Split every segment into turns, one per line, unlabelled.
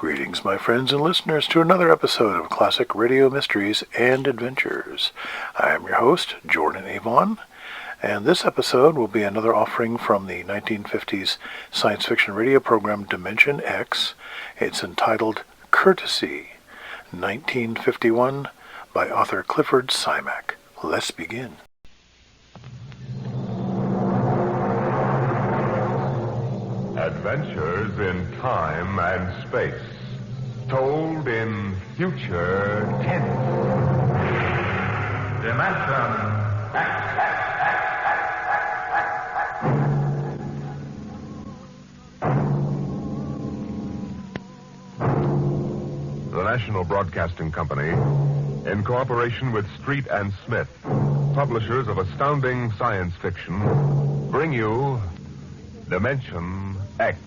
Greetings, my friends and listeners, to another episode of Classic Radio Mysteries and Adventures. I am your host, Jordan Avon, and this episode will be another offering from the 1950s science fiction radio program Dimension X. It's entitled Courtesy, 1951, by author Clifford Simak. Let's begin.
Adventures in time and space, told in future tense. Dimension X. The National Broadcasting Company, in cooperation with Street and Smith, publishers of astounding science fiction, bring you Dimension X.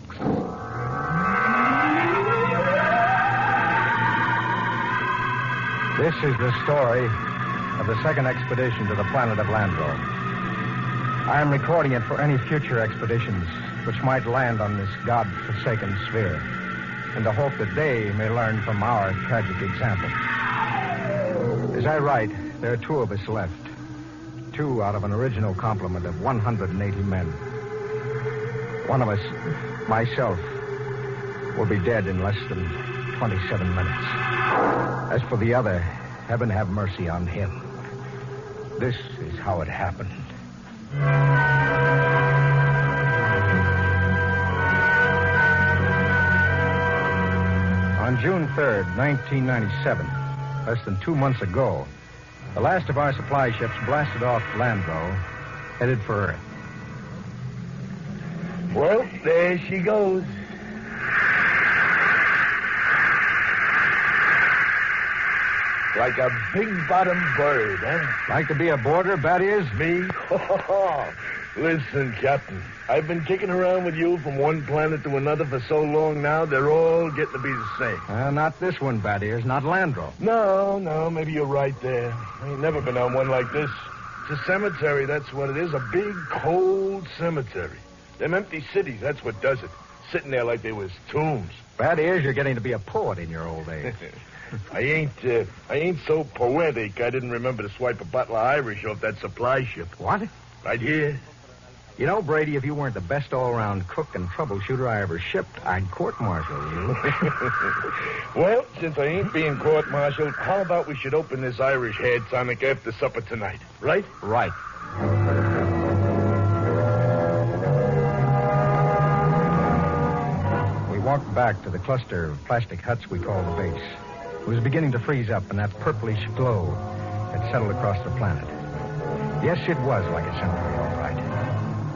This is the story of the second expedition to the planet of Landro. I am recording it for any future expeditions which might land on this God-forsaken sphere, in the hope that they may learn from our tragic example. As I write, there are 2 of us left. 2 out of an original complement of 180 men. One of us, myself, will be dead in less than 27 minutes. As for the other, heaven have mercy on him. This is how it happened. On June 3rd, 1997, less than 2 months ago, the last of our supply ships blasted off Landro, headed for Earth.
Well, there she goes. Like a big-bottomed bird, huh?
Like to be a boarder, Battiers?
Me? Listen, Captain, I've been kicking around with you from one planet to another for so long now, they're all getting to be the same.
Not this one, Battiers, not Landro.
No, maybe you're right there. I ain't never been on one like this. It's a cemetery, that's what it is, a big, cold cemetery. Them empty cities, that's what does it. Sitting there like they was tombs.
Battiers, you're getting to be a poet in your old age.
I ain't so poetic I didn't remember to swipe a bottle of Irish off that supply ship.
What?
Right here.
You know, Brady, if you weren't the best all-around cook and troubleshooter I ever shipped, I'd court-martial you.
Well, since I ain't being court-martialed, how about we should open this Irish hair tonic after supper tonight, right?
Right. We walked back to the cluster of plastic huts we call the base. It was beginning to freeze up, and that purplish glow had settled across the planet. Yes, it was like a cemetery, all right.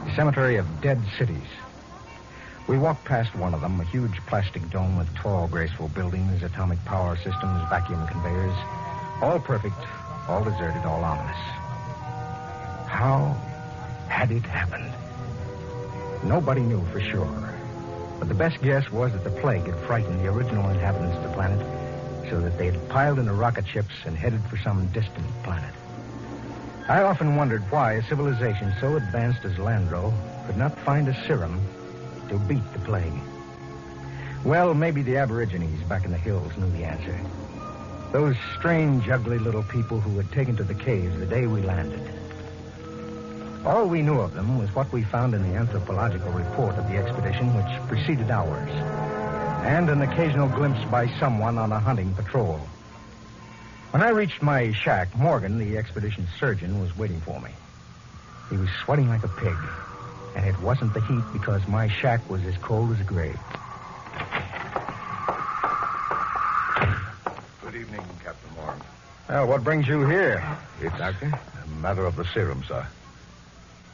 A cemetery of dead cities. We walked past one of them, a huge plastic dome with tall, graceful buildings, atomic power systems, vacuum conveyors. All perfect, all deserted, all ominous. How had it happened? Nobody knew for sure. But the best guess was that the plague had frightened the original inhabitants of the planet so that they had piled into rocket ships and headed for some distant planet. I often wondered why a civilization so advanced as Landro could not find a serum to beat the plague. Well, maybe the Aborigines back in the hills knew the answer. Those strange, ugly little people who had taken to the caves the day we landed. All we knew of them was what we found in the anthropological report of the expedition which preceded ours, and an occasional glimpse by someone on a hunting patrol. When I reached my shack, Morgan, the expedition surgeon, was waiting for me. He was sweating like a pig, and it wasn't the heat because my shack was as cold as a grave.
Good evening, Captain Morgan.
Well, what brings you here,
It's
Doctor?
a matter of the serum, sir.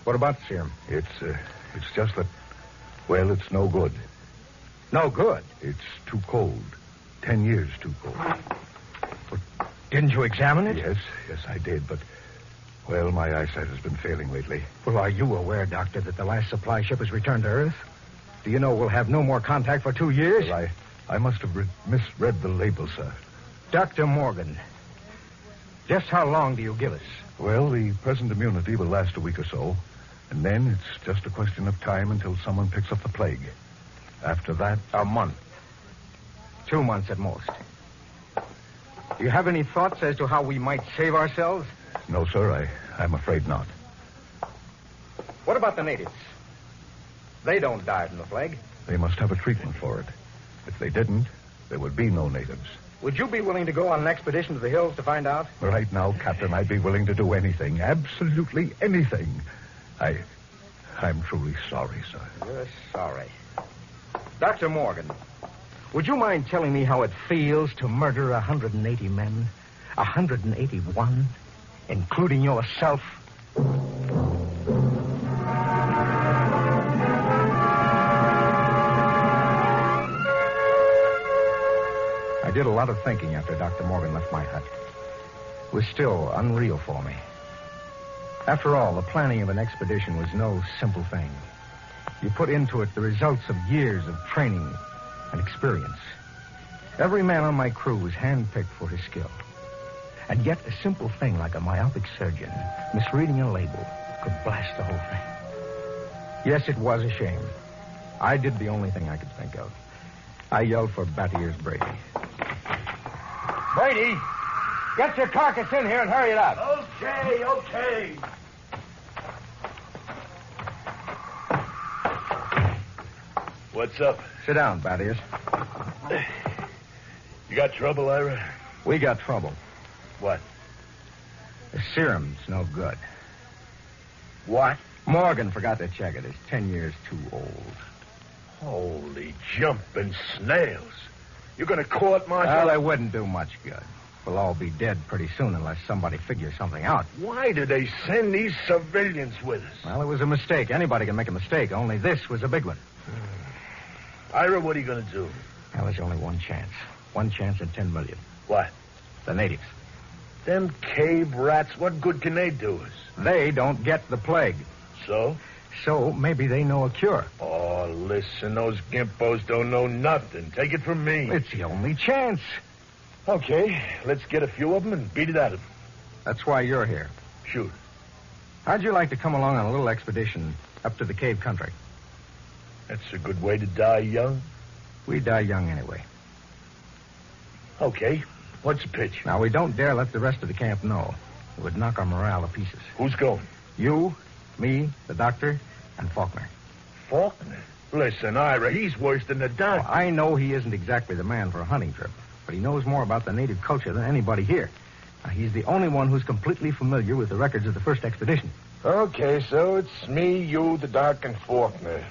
What about the serum?
It's just that, well, it's no good.
No good.
It's too cold. 10 years too cold.
Didn't you examine it?
Yes, I did, but, well, my eyesight has been failing lately.
Well, are you aware, Doctor, that the last supply ship has returned to Earth? Do you know we'll have no more contact for 2 years?
Well, I must have misread the label, sir.
Dr. Morgan, just how long do you give us?
Well, the present immunity will last a week or so, and then it's just a question of time until someone picks up the plague. After that...
A month. 2 months at most. Do you have any thoughts as to how we might save ourselves?
No, sir, I'm afraid not.
What about the natives? They don't die from the plague.
They must have a treatment for it. If they didn't, there would be no natives.
Would you be willing to go on an expedition to the hills to find out?
Right now, Captain, I'd be willing to do anything. Absolutely anything. I'm truly sorry, sir.
You're sorry. Dr. Morgan, would you mind telling me how it feels to murder 180 men? 181? Including yourself? I did a lot of thinking after Dr. Morgan left my hut. It was still unreal for me. After all, the planning of an expedition was no simple thing. You put into it the results of years of training and experience. Every man on my crew was handpicked for his skill. And yet a simple thing like a myopic surgeon misreading a label could blast the whole thing. Yes, it was a shame. I did the only thing I could think of. I yelled for Batty Ears Brady. Brady, get your carcass in here and hurry it up.
Okay. What's up?
Sit down, Batty Ears.
You got trouble, Ira?
We got trouble.
What?
The serum's no good.
What?
Morgan forgot to check it. It's 10 years too old.
Holy jumping snails. You're going to court martial?
Well, it wouldn't do much good. We'll all be dead pretty soon unless somebody figures something out.
Why did they send these civilians with us?
Well, it was a mistake. Anybody can make a mistake. Only this was a big one.
Ira, what are you going to do?
Well, there's only one chance. One chance in 10 million.
What?
The natives.
Them cave rats, what good can they do us?
They don't get the plague.
So?
So maybe they know a cure.
Oh, listen, those gimpos don't know nothing. Take it from me.
It's the only chance.
Okay, let's get a few of them and beat it out of them.
That's why you're here.
Shoot.
How'd you like to come along on a little expedition up to the cave country?
That's a good way to die young.
We die young anyway.
Okay, what's the pitch?
Now, we don't dare let the rest of the camp know. It would knock our morale to pieces.
Who's going?
You, me, the doctor, and Faulkner.
Faulkner? Listen, Ira, he's worse than the doctor.
Well, I know he isn't exactly the man for a hunting trip, but he knows more about the native culture than anybody here. Now, he's the only one who's completely familiar with the records of the first expedition.
Okay, so it's me, you, the doc, and Faulkner.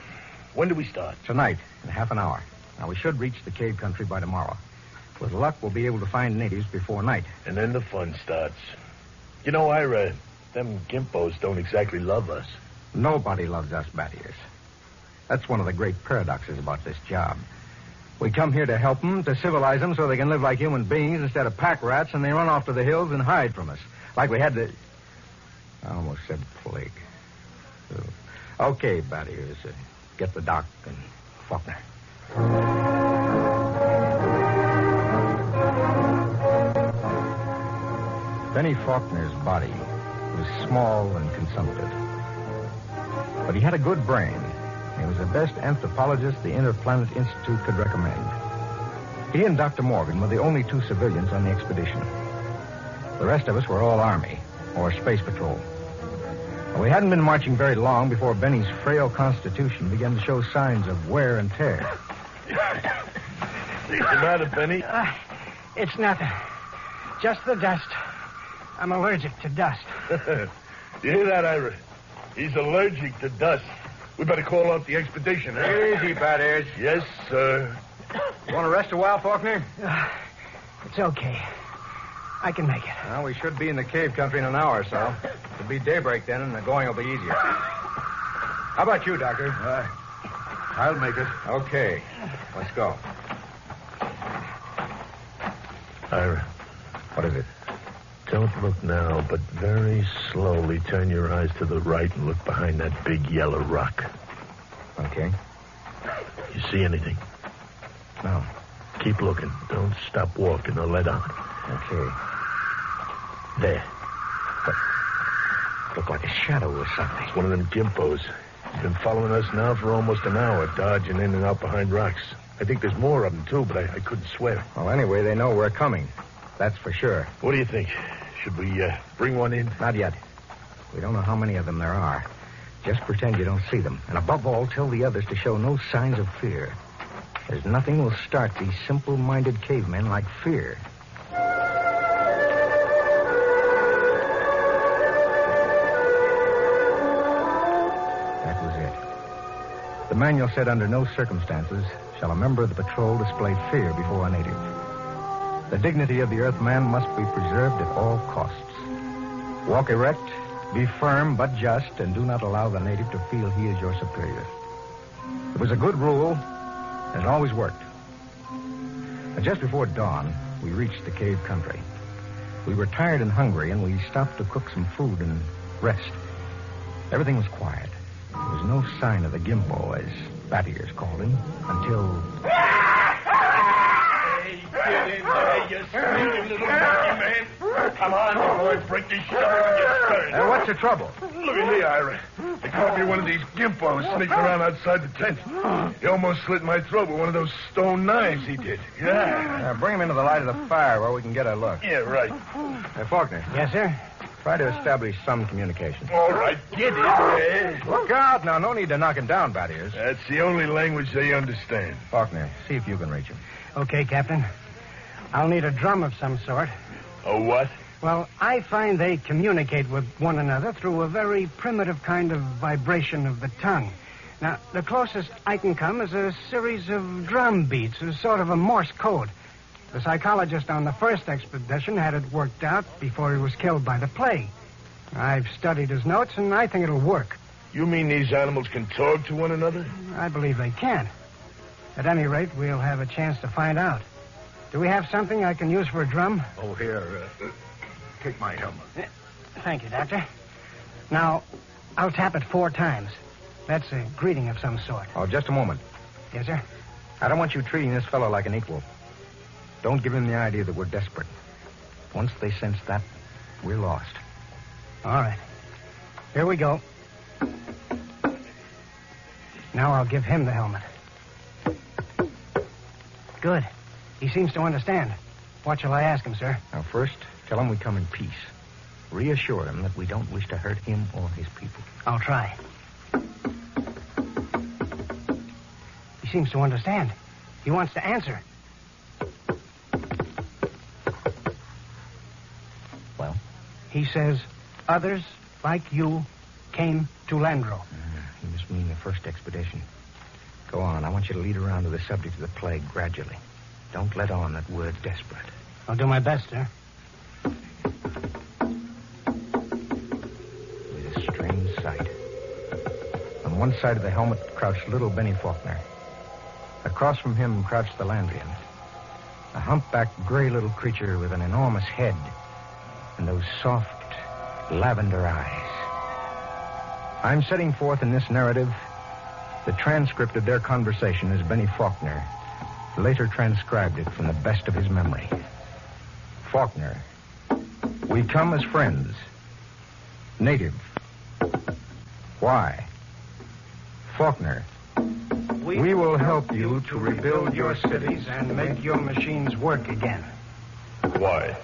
When do we start?
Tonight, in half an hour. Now, we should reach the cave country by tomorrow. With luck, we'll be able to find natives before night.
And then the fun starts. You know, Ira, them gimpos don't exactly love us.
Nobody loves us Batty Ears. That's one of the great paradoxes about this job. We come here to help them, to civilize them so they can live like human beings instead of pack rats, and they run off to the hills and hide from us. Like we had the... I almost said plague. Okay, Batty Ears, get the doc and Faulkner. Benny Faulkner's body was small and consumptive. But he had a good brain. He was the best anthropologist the Interplanet Institute could recommend. He and Dr. Morgan were the only two civilians on the expedition. The rest of us were all Army or Space Patrol. We hadn't been marching very long before Benny's frail constitution began to show signs of wear and tear.
What's the matter, Benny?
It's nothing. Just the dust. I'm allergic to dust.
You hear that, Ira? He's allergic to dust. We better call off the expedition, huh?
Easy, Batty Ears.
Yes, sir.
You want to rest a while, Faulkner?
It's okay. I can make it.
Well, we should be in the cave country in an hour or so. It'll be daybreak then, and the going will be easier. How about you, Doctor?
I'll make it.
Okay. Let's go.
Ira,
What is it?
don't look now, but very slowly turn your eyes to the right and look behind that big yellow rock.
Okay.
You see anything?
No.
Keep looking. Don't stop walking or let on.
Okay.
There.
Look like a shadow or something.
It's one of them gimpos. He's been following us now for almost an hour, dodging in and out behind rocks. I think there's more of them, too, but I couldn't swear.
Well, anyway, they know we're coming. That's for sure.
What do you think? Should we bring one in?
Not yet. We don't know how many of them there are. Just pretend you don't see them. And above all, tell the others to show no signs of fear. There's nothing will start these simple-minded cavemen like fear. That was it. The manual said under no circumstances shall a member of the patrol display fear before a native. The dignity of the Earthman must be preserved at all costs. Walk erect, be firm but just, and do not allow the native to feel he is your superior. It was a good rule, and it always worked. And just before dawn, we reached the cave country. We were tired and hungry, and we stopped to cook some food and rest. Everything was quiet. There was no sign of the Gimpo, as Battiers called him, until...
Hey, get in there, you sneaking little monkey man. Come on, or I'll break this shovel in your stern.
what's the trouble?
Look at me, Ira. They caught me one of these gimpos sneaking around outside the tent. He almost slit my throat with one of those stone knives he did. Yeah.
Bring him into the light of the fire where we can get a look.
Yeah, right.
Faulkner.
Yes, sir?
Try to establish some communication.
All right, get in there.
Look out now. No need to knock him down, Battiers.
That's the only language they understand.
Faulkner, see if you can reach him.
Okay, Captain. I'll need a drum of some sort.
A what?
Well, I find they communicate with one another through a very primitive kind of vibration of the tongue. Now, the closest I can come is a series of drum beats, a sort of a Morse code. The psychologist on the first expedition had it worked out before he was killed by the plague. I've studied his notes, and I think it'll work.
You mean these animals can talk to one another?
I believe they can. At any rate, we'll have a chance to find out. Do we have something I can use for a drum?
Oh, here. Take my helmet.
Thank you, Doctor. Now, I'll tap it 4 times. That's a greeting of some sort.
Oh, just a moment.
Yes, sir?
I don't want you treating this fellow like an equal. Don't give him the idea that we're desperate. Once they sense that, we're lost.
All right. Here we go. Now I'll give him the helmet. Good. He seems to understand. What shall I ask him, sir?
Now, first, tell him we come in peace. Reassure him that we don't wish to hurt him or his people.
I'll try. He seems to understand. He wants to answer.
Well?
He says, others like you came to Landro.
He must mean the first expedition. Go on. I want you to lead around to the subject of the plague gradually. Don't let on that we're desperate.
I'll do my best, sir.
It was a strange sight. On one side of the helmet crouched little Benny Faulkner. Across from him crouched the Landrian, a humpbacked gray little creature with an enormous head and those soft lavender eyes. I'm setting forth in this narrative the transcript of their conversation as Benny Faulkner later transcribed it from the best of his memory. Faulkner, we come as friends. Native. Why? Faulkner, we will help you to rebuild your cities
and make your machines work again.
Why?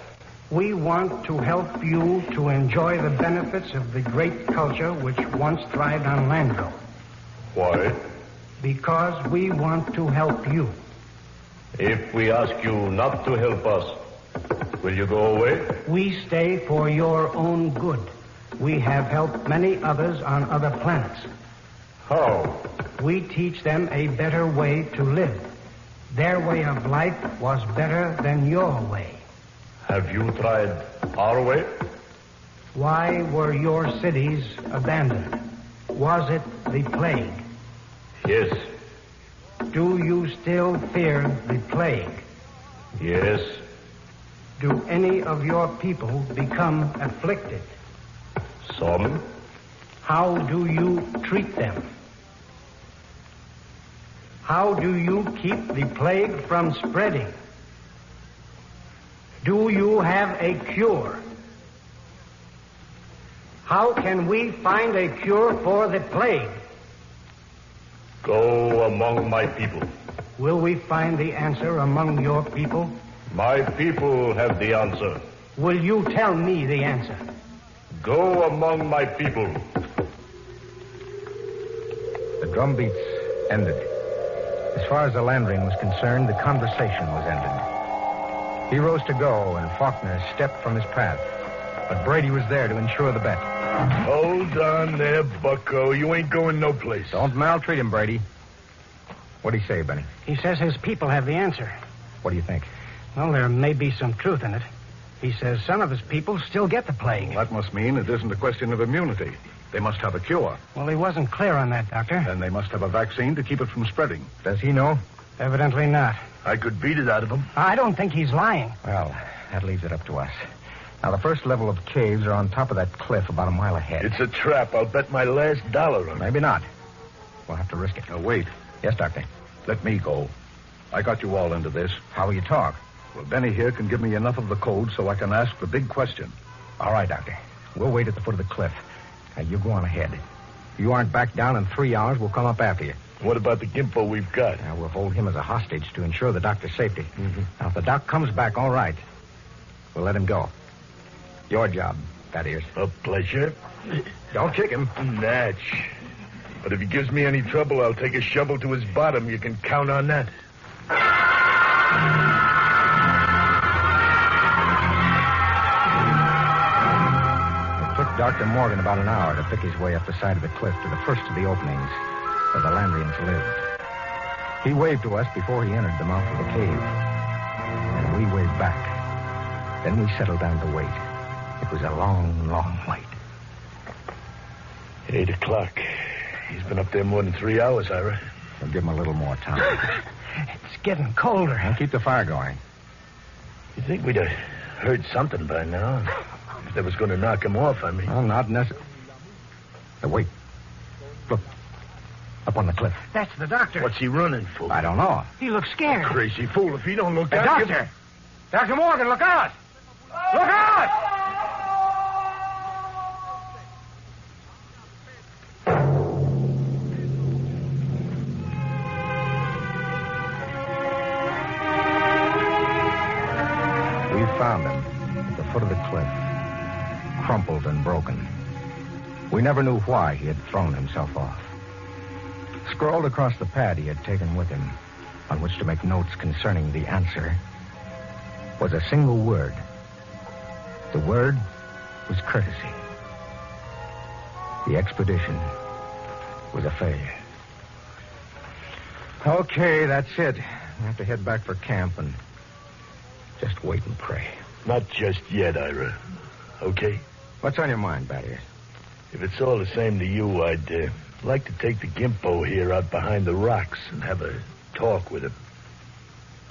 We want to help you to enjoy the benefits of the great culture which once thrived on Landro.
Why?
Because we want to help you.
If we ask you not to help us, will you go away?
We stay for your own good. We have helped many others on other planets.
How?
We teach them a better way to live. Their way of life was better than your way.
Have you tried our way?
Why were your cities abandoned? Was it the plague?
Yes.
Do you still fear the plague?
Yes.
Do any of your people become afflicted?
Some.
How do you treat them? How do you keep the plague from spreading? Do you have a cure? How can we find a cure for the plague?
Go among my people.
Will we find the answer among your people?
My people have the answer.
Will you tell me the answer?
Go among my people.
The drum beats ended. As far as the Landrian was concerned, the conversation was ended. He rose to go, and Faulkner stepped from his path. But Brady was there to ensure the bet.
Hold on there, bucko. You ain't going no place.
Don't maltreat him, Brady. What'd he say, Benny?
He says his people have the answer.
What do you think?
Well, there may be some truth in it. He says some of his people still get the plague.
That must mean it isn't a question of immunity. They must have a cure.
Well, he wasn't clear on that, Doctor.
Then they must have a vaccine to keep it from spreading.
Does he know?
Evidently not.
I could beat it out of him.
I don't think he's lying.
Well, that leaves it up to us. Now, the first level of caves are on top of that cliff about a mile ahead.
It's a trap. I'll bet my last dollar on it.
Maybe not. We'll have to risk it.
Now, wait.
Yes, Doctor.
Let me go. I got you all into this.
How will you talk?
Well, Benny here can give me enough of the code so I can ask the big question.
All right, Doctor. We'll wait at the foot of the cliff. Now, you go on ahead. If you aren't back down in 3 hours, we'll come up after you.
What about the Gimpo we've got?
Now, we'll hold him as a hostage to ensure the doctor's safety.
Mm-hmm.
Now, if the doc comes back, all right. We'll let him go. Your job, that is.
A pleasure.
Don't kick him.
Natch. But if he gives me any trouble, I'll take a shovel to his bottom. You can count on that.
It took Dr. Morgan about an hour to pick his way up the side of the cliff to the first of the openings where the Landrians lived. He waved to us before he entered the mouth of the cave. And we waved back. Then we settled down to wait. It was a long, long wait.
8 o'clock. He's been up there more than 3 hours, Ira.
We'll give him a little more time.
It's getting colder.
Now, keep the fire going.
You think we'd have heard something by now? If that was going to knock him off, I mean.
Well, not necessarily. Wait. Look. Up on the cliff.
That's the doctor.
What's he running for?
I don't know.
He looks scared.
Crazy fool. If he don't look
Hey,
out...
Doctor! Dr. Morgan, look out! Look out! We found him at the foot of the cliff, crumpled and broken. We never knew why he had thrown himself off. Scrawled across the pad he had taken with him, on which to make notes concerning the answer, was a single word. The word was courtesy. The expedition was a failure. Okay, that's it. We have to head back for camp and just wait and pray.
Not just yet, Ira. Okay?
What's on your mind, Battier?
If it's all the same to you, I'd like to take the Gimpo here out behind the rocks and have a talk with him.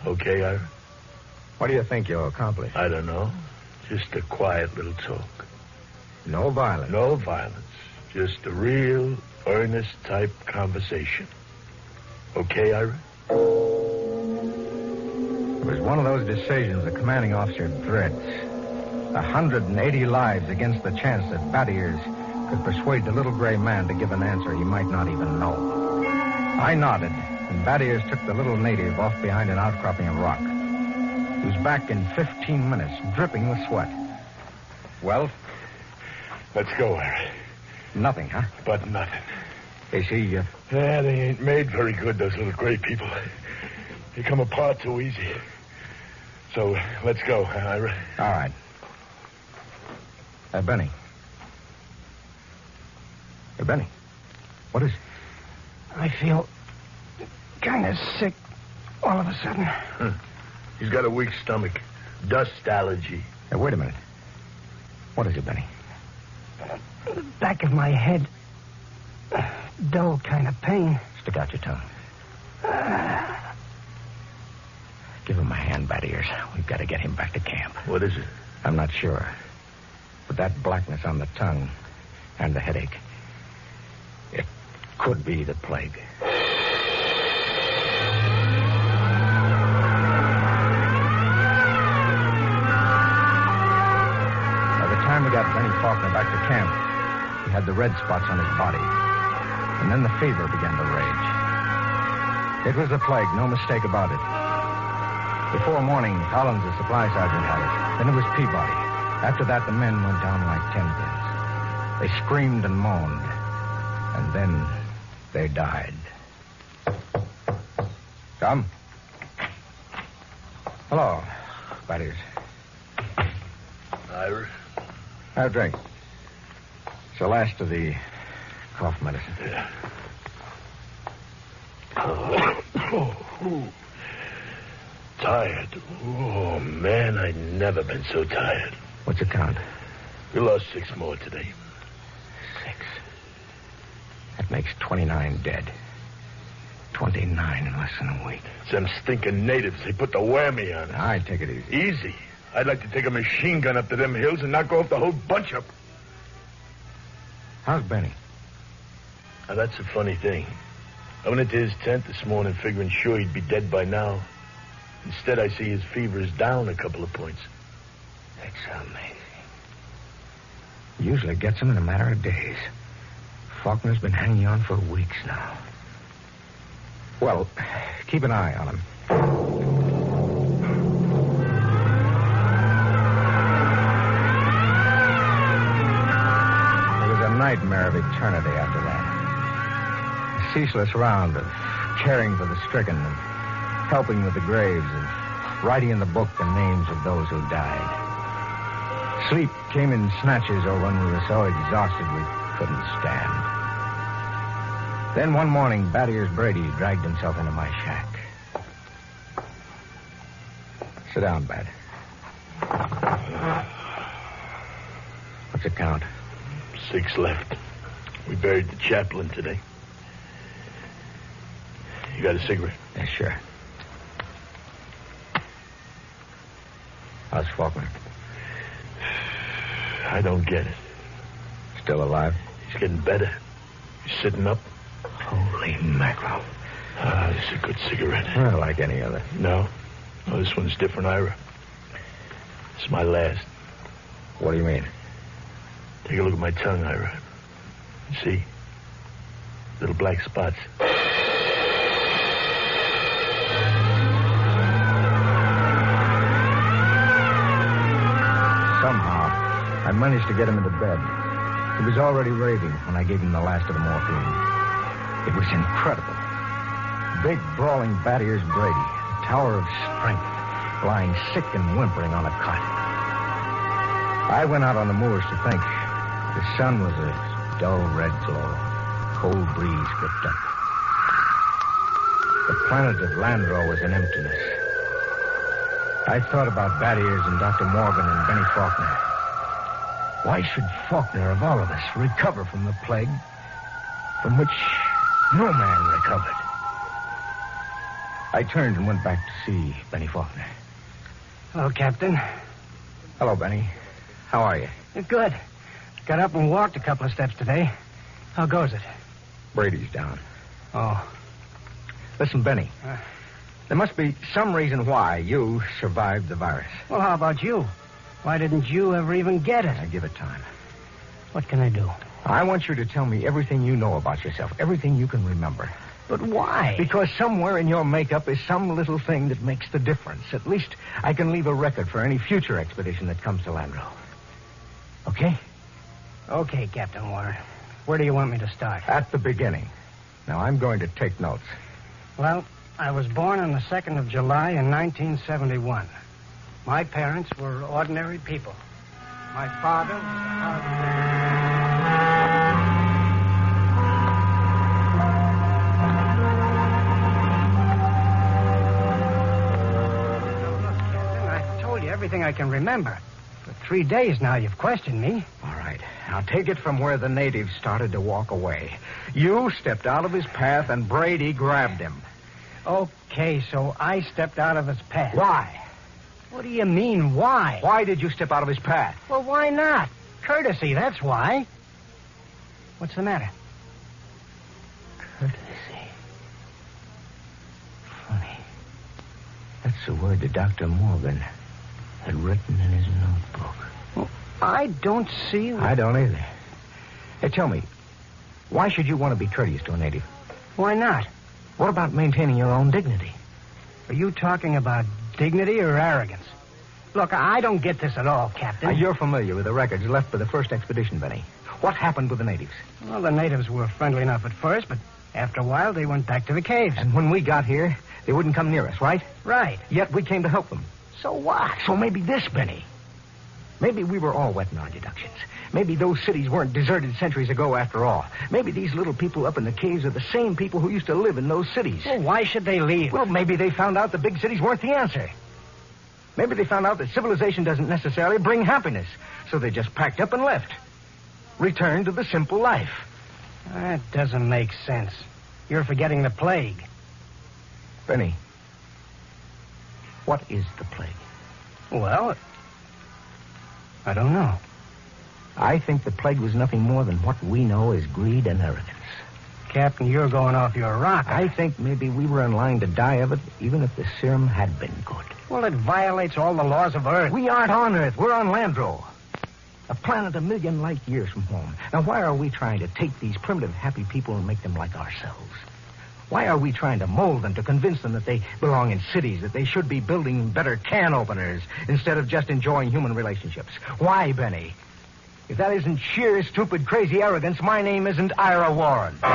Okay, Ira?
What do you think you'll accomplish?
I don't know. Just a quiet little talk.
No violence.
No violence. Just a real, earnest type conversation. Okay, Ira?
It was one of those decisions a commanding officer dreads. 180 lives against the chance that Battiers could persuade the little gray man to give an answer he might not even know. I nodded, and Battiers took the little native off behind an outcropping of rock. He was back in 15 minutes, dripping with sweat. Well?
Let's go, Ira.
Nothing, huh?
But nothing.
Is he,
Yeah, they ain't made very good, those little gray people. They come apart too easy. So, let's go, Ira.
All right. Benny. Hey, Benny. What is it?
I feel kind of sick all of a sudden.
He's got a weak stomach. Dust allergy.
Hey, wait a minute. What is it, Benny?
The back of my head. Dull kind of pain.
Stick out your tongue. Give him a hand, Battiers. We've got to get him back to camp.
What is it?
I'm not sure. But that blackness on the tongue and the headache, it could be the plague. By the time we got Benny Faulkner back to camp, he had the red spots on his body. And then the fever began to rage. It was the plague, no mistake about it. Before morning, Collins, the supply sergeant, had it. Then it was Peabody. After that, the men went down like 10 pins. They screamed and moaned. And then they died. Come. Hello, Thaddeus.
Ira?
Have a drink. It's the last of the cough medicine.
Yeah. Tired. Oh, man, I've never been so tired.
What's the count?
We lost 6 more today.
6. That makes 29 dead. 29 in less than a week.
It's them stinking natives. They put the whammy on us.
All right, take it easy.
Easy. I'd like to take a machine gun up to them hills and knock off the whole bunch of them.
How's Benny?
Now, that's a funny thing. I went into his tent this morning figuring sure he'd be dead by now. Instead, I see his fever is down a couple of points.
That's amazing. Usually gets him in a matter of days. Faulkner's been hanging on for weeks now. Well, keep an eye on him. It was a nightmare of eternity after that. A ceaseless round of caring for the stricken and helping with the graves and writing in the book the names of those who died. Sleep came in snatches or when we were so exhausted we couldn't stand. Then one morning, Battiers Brady dragged himself into my shack. Sit down, Bat. What's the count?
6 left. We buried the chaplain today. You got a cigarette?
Yeah, sure. How's Faulkner?
I don't get it.
Still alive?
He's getting better. He's sitting up.
Holy mackerel.
This is a good cigarette.
Well, like any other.
No. Oh, this one's different, Ira. It's my last.
What do you mean?
Take a look at my tongue, Ira. See? Little black spots.
Somehow, I managed to get him into bed. He was already raving when I gave him the last of the morphine. It was incredible. Big, brawling Battiers Brady, a tower of strength, lying sick and whimpering on a cot. I went out on the moors to think. The sun was a dull red glow. Cold breeze gripped up. The planet of Landro was an emptiness. I thought about Battiers and Dr. Morgan and Benny Faulkner. Why should Faulkner, of all of us, recover from the plague from which no man recovered? I turned and went back to see Benny Faulkner.
Hello, Captain.
Hello, Benny. How are you?
Good. Got up and walked a couple of steps today. How goes it?
Brady's down.
Oh.
Listen, Benny. There must be some reason why you survived the virus.
Well, how about you? Why didn't you ever even get it?
Now, give it time.
What can I do?
I want you to tell me everything you know about yourself, everything you can remember.
But why?
Because somewhere in your makeup is some little thing that makes the difference. At least I can leave a record for any future expedition that comes to Landro. Okay?
Okay, Captain Warner. Where do you want me to start?
At the beginning. Now, I'm going to take notes.
Well, I was born on the 2nd of July in 1971. My parents were ordinary people. My father was I've told you everything I can remember. For 3 days now you've questioned me.
All right. Now take it from where the natives started to walk away. You stepped out of his path and Brady grabbed him.
Okay, so I stepped out of his path.
Why?
What do you mean, why?
Why did you step out of his path?
Well, why not? Courtesy, that's why. What's the matter?
Courtesy. Funny. That's the word that Dr. Morgan had written in his notebook.
Well, I don't see...
I don't either. Hey, tell me, why should you want to be courteous to a native?
Why not?
What about maintaining your own dignity?
Are you talking about dignity or arrogance? Look, I don't get this at all, Captain.
You're familiar with the records left by the first expedition, Benny. What happened with the natives?
Well, the natives were friendly enough at first, but after a while they went back to the caves.
And when we got here, they wouldn't come near us, right?
Right.
Yet we came to help them.
So what?
So maybe this, Benny. Maybe we were all wet in our deductions. Maybe those cities weren't deserted centuries ago after all. Maybe these little people up in the caves are the same people who used to live in those cities.
Well, why should they leave?
Well, maybe they found out the big cities weren't the answer. Maybe they found out that civilization doesn't necessarily bring happiness. So they just packed up and left. Returned to the simple life.
That doesn't make sense. You're forgetting the plague.
Benny, what is the plague?
Well, I don't know.
I think the plague was nothing more than what we know as greed and arrogance.
Captain, you're going off your rocker.
I think maybe we were in line to die of it, even if the serum had been good.
Well, it violates all the laws of Earth.
We aren't on Earth. We're on Landro. A planet a million light years from home. Now, why are we trying to take these primitive, happy people and make them like ourselves? Why are we trying to mold them to convince them that they belong in cities, that they should be building better can openers instead of just enjoying human relationships? Why, Benny? If that isn't sheer, stupid, crazy arrogance, my name isn't Ira Warren. The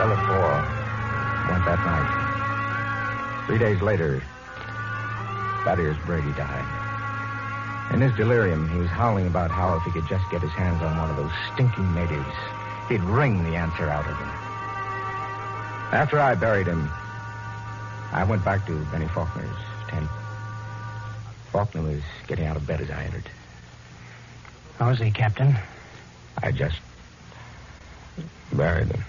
other four went that night. 3 days later, Thaddeus Brady died. In his delirium, he was howling about how if he could just get his hands on one of those stinking natives, he'd wring the answer out of them. After I buried him, I went back to Benny Faulkner's tent. Faulkner was getting out of bed as I entered.
How's he, Captain?
I just buried him.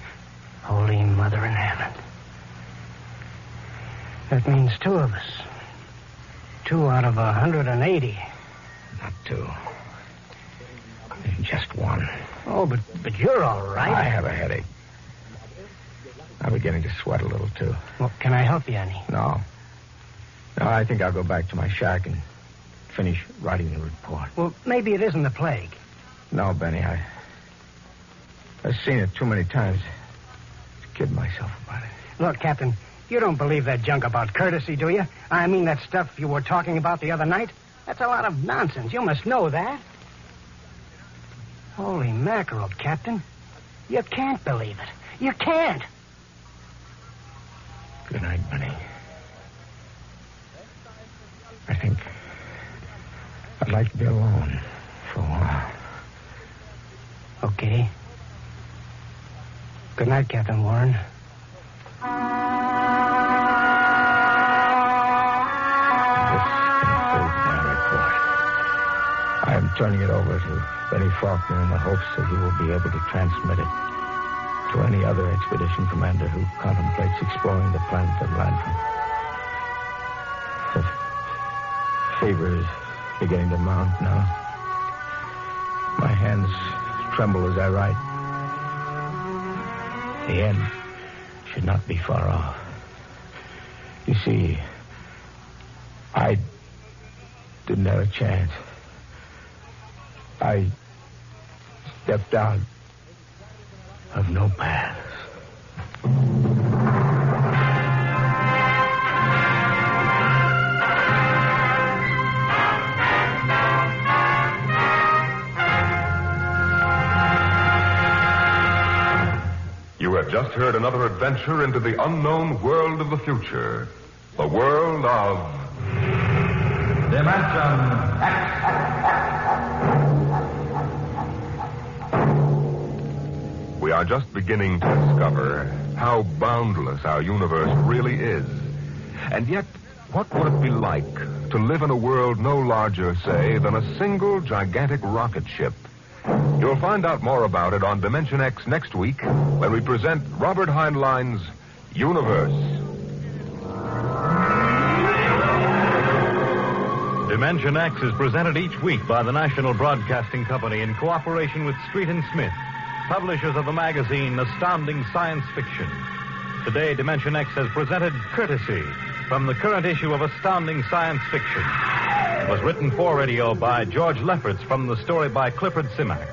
Holy Mother in heaven. That means 2 of us. 2 out of 180.
Not 2. Just 1.
Oh, but you're all right.
I have a headache. I'm beginning to sweat a little, too.
Well, can I help you any?
No. No, I think I'll go back to my shack and finish writing the report.
Well, maybe it isn't the plague.
No, Benny, I've seen it too many times to kid myself about it.
Look, Captain, you don't believe that junk about courtesy, do you? I mean that stuff you were talking about the other night? That's a lot of nonsense. You must know that. Holy mackerel, Captain. You can't believe it. You can't.
Good night, Benny. I think I'd like to be alone for a while.
Okay. Good night, Captain Warren.
I am turning it over to Benny Faulkner in the hopes that he will be able to transmit it to any other expedition commander who contemplates exploring the planet of Landro. The fever is beginning to mount now. My hands tremble as I write. The end should not be far off. You see, I didn't have a chance. I stepped out of no paths.
You have just heard another adventure into the unknown world of the future. The world of
Dimension X.
We are just beginning to discover how boundless our universe really is. And yet, what would it be like to live in a world no larger, say, than a single gigantic rocket ship? You'll find out more about it on Dimension X next week when we present Robert Heinlein's Universe.
Dimension X is presented each week by the National Broadcasting Company in cooperation with Street & Smith, publishers of the magazine Astounding Science Fiction. Today, Dimension X has presented Courtesy from the current issue of Astounding Science Fiction. It was written for radio by George Lefferts from the story by Clifford Simak.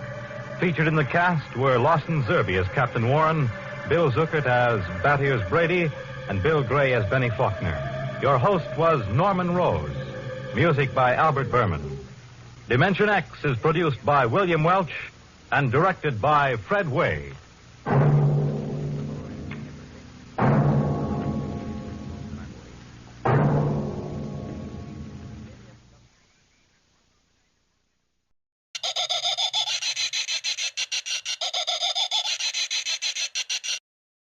Featured in the cast were Lawson Zerbe as Captain Warren, Bill Zuckert as Battiers Brady, and Bill Gray as Benny Faulkner. Your host was Norman Rose. Music by Albert Berman. Dimension X is produced by William Welch and directed by Fred Way.